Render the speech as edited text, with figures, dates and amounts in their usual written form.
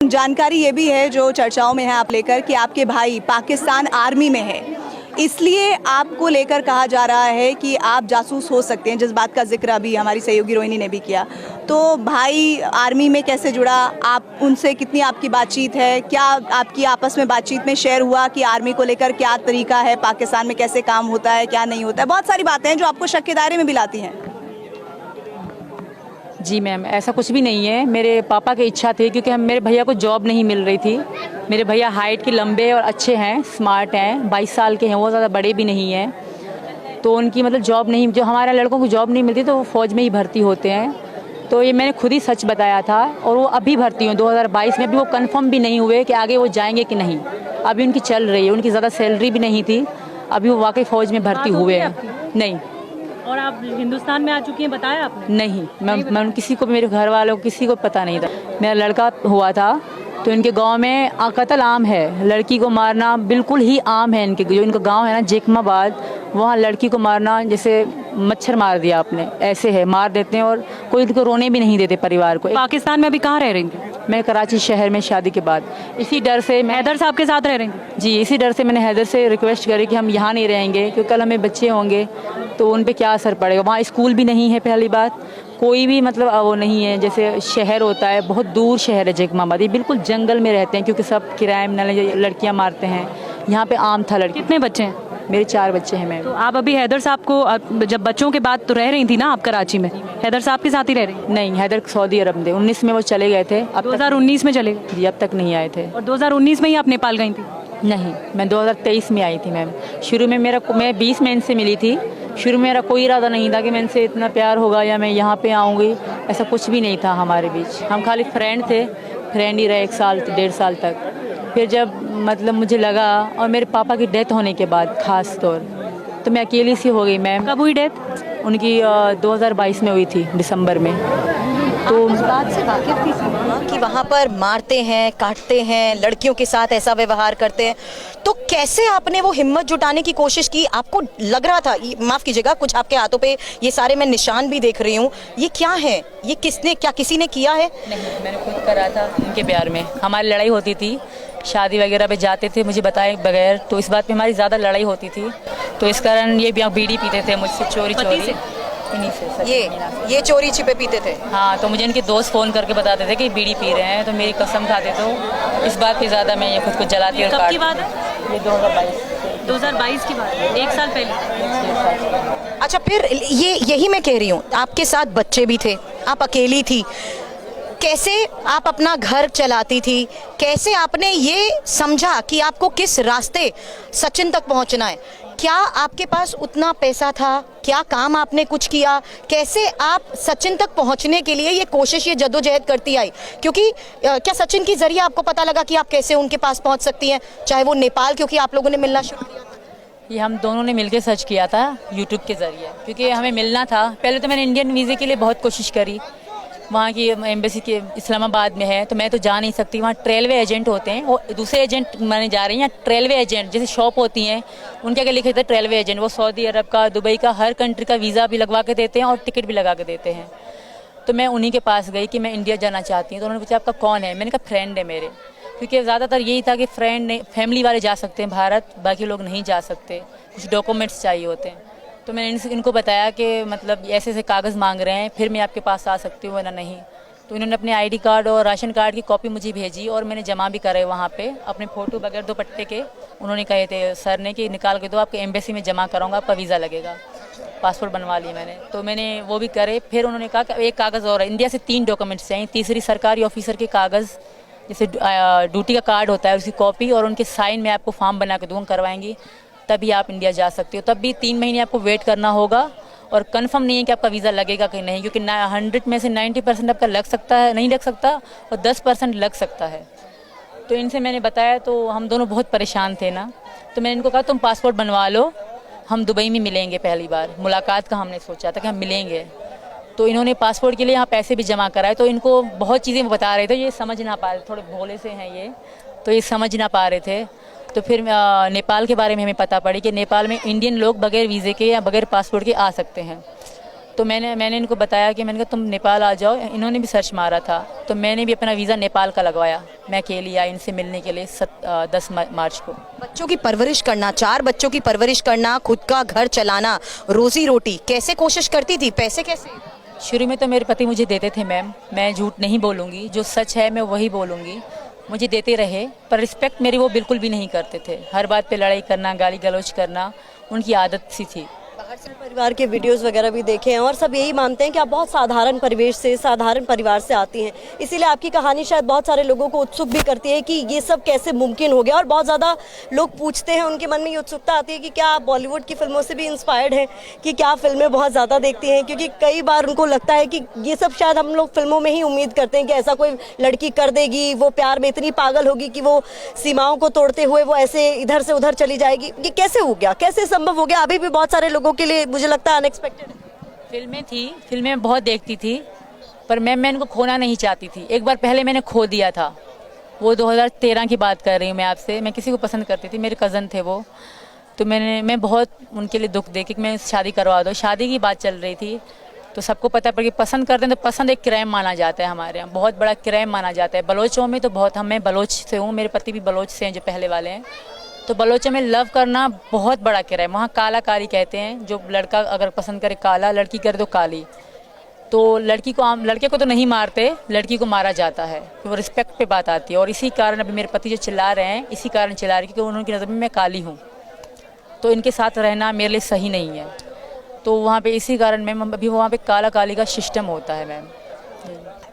जानकारी ये भी है जो चर्चाओं में है आप लेकर कि आपके भाई पाकिस्तान आर्मी में है, इसलिए आपको लेकर कहा जा रहा है कि आप जासूस हो सकते हैं, जिस बात का जिक्र अभी हमारी सहयोगी रोहिणी ने भी किया। तो भाई आर्मी में कैसे जुड़ा, आप उनसे कितनी आपकी बातचीत है, क्या आपकी आपस में बातचीत में शेयर हुआ कि आर्मी को लेकर क्या तरीका है, पाकिस्तान में कैसे काम होता है, क्या नहीं होता है? बहुत सारी बातें हैं जो आपको शक के दायरे में भी लाती हैं। जी मैम, ऐसा कुछ भी नहीं है। मेरे पापा की इच्छा थी, क्योंकि मेरे भैया को जॉब नहीं मिल रही थी। मेरे भैया हाइट के लंबे और अच्छे हैं, स्मार्ट हैं, 22 साल के हैं, वो ज़्यादा बड़े भी नहीं हैं। तो उनकी मतलब जॉब नहीं, जो हमारे लड़कों को जॉब नहीं मिलती तो वो फ़ौज में ही भर्ती होते हैं। तो ये मैंने खुद ही सच बताया था, और वो अभी भर्ती हुए 2022 में। अभी वो कंफर्म भी नहीं हुए कि आगे वो जाएंगे कि नहीं। अभी उनकी चल रही है, उनकी ज़्यादा सैलरी भी नहीं थी, अभी वो वाकई फ़ौज में भर्ती हुए हैं। नहीं। और आप हिंदुस्तान में आ चुकी हैं, बताया आपने? नहीं, मैं किसी को, मेरे घर वालों को किसी को पता नहीं था। मेरा लड़का हुआ था तो इनके गांव में कत्ल आम है, लड़की को मारना बिल्कुल ही आम है। इनके जो इनका गांव है ना जेकमाबाद, वहाँ लड़की को मारना जैसे मच्छर मार दिया आपने, ऐसे है, मार देते हैं, और कोई इनको रोने भी नहीं देते परिवार को। पाकिस्तान में अभी कहाँ रह रही थी? मैं कराची शहर में शादी के बाद। इसी डर से मैं हैदर साहब के साथ रह रही थी। जी, इसी डर से मैंने हैदर से रिक्वेस्ट करी कि हम यहाँ नहीं रहेंगे, क्योंकि कल हमें बच्चे होंगे तो उन पे क्या असर पड़ेगा। वहाँ स्कूल भी नहीं है, पहली बात कोई भी मतलब वो नहीं है, जैसे शहर होता है, बहुत दूर शहर है जेकमाबाद, ये बिल्कुल जंगल में रहते हैं, क्योंकि सब किराए में लड़कियाँ मारते हैं। यहाँ पे आम था लड़की। कितने बच्चे हैं? मेरे 4 बच्चे हैं मैम। तो आप अभी हैदर साहब को, जब बच्चों के बाद तो रह रही थी ना आप कराची में, हैदर साहब के साथ ही रह रही? नहीं, हैदर सऊदी अरब थे, 19 में वो चले गए थे। अब 2019 में चले गए? जी, अब तक नहीं आए थे। और 2019 में ही आप नेपाल गई थी? नहीं, मैं 2023 में आई थी मैम। शुरू में मैं 20 में इनसे मिली थी। शुरू में मेरा कोई इरादा नहीं था कि मैं इनसे इतना प्यार होगा या मैं यहाँ पे आऊँगी, ऐसा कुछ भी नहीं था हमारे बीच। हम खाली फ्रेंड थे, फ्रेंड ही रहे 1 साल 1.5 साल तक। फिर जब मतलब मुझे लगा, और मेरे पापा की डेथ होने के बाद ख़ास तौर, तो मैं अकेली सी हो गई मैम। कब हुई डेथ? उनकी 2022 में हुई थी, दिसंबर में। तो इस बात से वाकिफ थी कि वहाँ पर मारते हैं, काटते हैं, लड़कियों के साथ ऐसा व्यवहार करते हैं, तो कैसे आपने वो हिम्मत जुटाने की कोशिश की? आपको लग रहा था, माफ़ कीजिएगा, कुछ आपके हाथों पे ये सारे मैं निशान भी देख रही हूँ, ये क्या है? ये किसने, क्या किसी ने किया है? नहीं, मैंने खुद करा था। उनके प्यार में हमारी लड़ाई होती थी, शादी वगैरह पे जाते थे मुझे बताए बगैर, तो इस बात पे हमारी ज़्यादा लड़ाई होती थी। तो इस कारण ये बीड़ी पीते थे मुझसे चोरी चोरी। ये चोरी छिपे पीते थे? हाँ, तो मुझे इनके दोस्त फ़ोन करके बताते थे कि बीड़ी पी रहे हैं, तो मेरी कसम खाते। तो इस बात पे ज़्यादा मैं ये खुद को जलाती और कब की बात है? ये 2022 की बात है, 1 साल पहले। अच्छा, फिर यही मैं कह रही हूँ, आपके साथ बच्चे भी थे, आप अकेली थी, कैसे आप अपना घर चलाती थी? कैसे आपने ये समझा कि आपको किस रास्ते सचिन तक पहुंचना है? क्या आपके पास उतना पैसा था? क्या काम आपने कुछ किया? कैसे आप सचिन तक पहुंचने के लिए ये कोशिश, ये जद्दोजहद करती आई? क्योंकि क्या सचिन के जरिए आपको पता लगा कि आप कैसे उनके पास पहुंच सकती हैं, चाहे वो नेपाल, क्योंकि आप लोगों ने मिलना शुरू किया? ये हम दोनों ने मिलकर सर्च किया था यूट्यूब के ज़रिए, क्योंकि हमें मिलना था। पहले तो मैंने इंडियन वीज़े के लिए बहुत कोशिश करी, वहाँ की एम्बेसी के इस्लामाबाद में है, तो मैं तो जा नहीं सकती। वहाँ रेलवे एजेंट होते हैं, वो दूसरे एजेंट माने जा रही हैं। रेलवे एजेंट जैसे शॉप होती हैं, उनके आगे लिखे थे रेलवे एजेंट, वो सऊदी अरब का, दुबई का, हर कंट्री का वीज़ा भी लगवा के देते हैं और टिकट भी लगा के देते हैं। तो मैं उन्हीं के पास गई कि मैं इंडिया जाना चाहती हूँ। तो उन्होंने पूछा आपका कौन है? मैंने कहा फ्रेंड है मेरे, क्योंकि ज़्यादातर यही था कि फ्रेंड ने, फैमिली वाले जा सकते हैं भारत, बाकी लोग नहीं जा सकते, कुछ डॉक्यूमेंट्स चाहिए होते हैं। तो मैंने इनको बताया कि मतलब ऐसे ऐसे कागज़ मांग रहे हैं, फिर मैं आपके पास आ सकती हूँ वरना नहीं। तो इन्होंने अपने आईडी कार्ड और राशन कार्ड की कॉपी मुझे भेजी, और मैंने जमा भी करे वहाँ पे अपने फ़ोटो बगैर दुपट्टे के। उन्होंने कहे थे सर ने कि निकाल के दो, आपके एम्बेसी में जमा कराऊंगा, आपका वीज़ा लगेगा। पासपोर्ट बनवा ली मैंने, तो मैंने वो भी करे। फिर उन्होंने कहा कि एक कागज़ और है, इंडिया से 3 डॉक्यूमेंट्स चाहिए, तीसरी सरकारी ऑफिसर के कागज़, जैसे ड्यूटी का कार्ड होता है उसकी कॉपी, और उनके साइन में आपको फॉर्म बना के दूँगा, करवाएंगी, तभी आप इंडिया जा सकते हो। तब भी 3 महीने आपको वेट करना होगा, और कंफर्म नहीं है कि आपका वीज़ा लगेगा कि नहीं, क्योंकि 100 में से 90% आपका लग सकता है, नहीं लग सकता, और 10% लग सकता है। तो इनसे मैंने बताया, तो हम दोनों बहुत परेशान थे ना, तो मैंने इनको कहा तुम पासपोर्ट बनवा लो, हम दुबई में मिलेंगे। पहली बार मुलाकात का हमने सोचा था कि हम मिलेंगे। तो इन्होंने पासपोर्ट के लिए यहाँ पैसे भी जमा कराए। तो इनको बहुत चीज़ें बता रहे थे, ये समझ ना पा रहे, थोड़े भोले से हैं ये, तो ये समझ ना पा रहे थे। तो फिर नेपाल के बारे में हमें पता पड़ी कि नेपाल में इंडियन लोग बगैर वीज़े के या बगैर पासपोर्ट के आ सकते हैं। तो मैंने इनको बताया कि मैंने कहा तुम नेपाल आ जाओ। इन्होंने भी सर्च मारा था, तो मैंने भी अपना वीज़ा नेपाल का लगवाया। मैं अकेली आई इनसे मिलने के लिए 10 मार्च को। बच्चों की परवरिश करना, 4 बच्चों की परवरिश करना, खुद का घर चलाना, रोजी रोटी कैसे कोशिश करती थी, पैसे कैसे? शुरू में तो मेरे पति मुझे देते थे मैम, मैं झूठ नहीं बोलूँगी, जो सच है मैं वही बोलूँगी। मुझे देते रहे, पर रिस्पेक्ट मेरी वो बिल्कुल भी नहीं करते थे। हर बात पे लड़ाई करना, गाली गलौज करना उनकी आदत सी थी। बाहर से परिवार के वीडियोस वगैरह भी देखे हैं और सब यही मानते हैं कि आप बहुत साधारण परिवेश से, साधारण परिवार से आती हैं, इसीलिए आपकी कहानी शायद बहुत सारे लोगों को उत्सुक भी करती है कि ये सब कैसे मुमकिन हो गया। और बहुत ज़्यादा लोग पूछते हैं, उनके मन में ये उत्सुकता आती है कि क्या आप बॉलीवुड की फिल्मों से भी इंस्पायर्ड हैं, कि क्या फिल्में बहुत ज़्यादा देखती हैं, क्योंकि कई बार उनको लगता है कि ये सब शायद हम लोग फिल्मों में ही उम्मीद करते हैं कि ऐसा कोई लड़की कर देगी, वो प्यार में इतनी पागल होगी कि वो सीमाओं को तोड़ते हुए वो ऐसे इधर से उधर चली जाएगी। ये कैसे हो गया, कैसे संभव हो गया? अभी भी बहुत सारे लोगों के लिए मुझे लगता है अनएक्सपेक्टेड है। फिल्में बहुत देखती थी, पर मैं इनको खोना नहीं चाहती थी। एक बार पहले मैंने खो दिया था, वो 2013 की बात कर रही हूँ मैं आपसे। मैं किसी को पसंद करती थी, मेरे कज़न थे वो, तो मैं बहुत उनके लिए दुख दे कि मैं शादी करवा दो। शादी की बात चल रही थी, तो सबको पता पड़ कि पसंद करते हैं तो पसंद एक क्राइम माना जाता है, हमारे यहाँ बहुत बड़ा क्राइम माना जाता है। बलोचों में तो बहुत, मैं बलोच से हूँ, मेरे पति भी बलोच से हैं जो पहले वाले हैं, तो बलोचों में लव करना बहुत बड़ा क्राइम। वहाँ काला काली कहते हैं, जो लड़का अगर पसंद करे काला, लड़की करे तो काली। तो लड़के को तो नहीं मारते, लड़की को मारा जाता है, तो वो रिस्पेक्ट पे बात आती है। और इसी कारण अभी मेरे पति जो चिल्ला रहे हैं, इसी कारण चिल्ला रहे हैं क्योंकि उनकी नज़र में मैं काली हूँ, तो इनके साथ रहना मेरे लिए सही नहीं है। तो वहाँ पे इसी कारण मैम, अभी वहाँ पे काला काली का सिस्टम होता है मैम।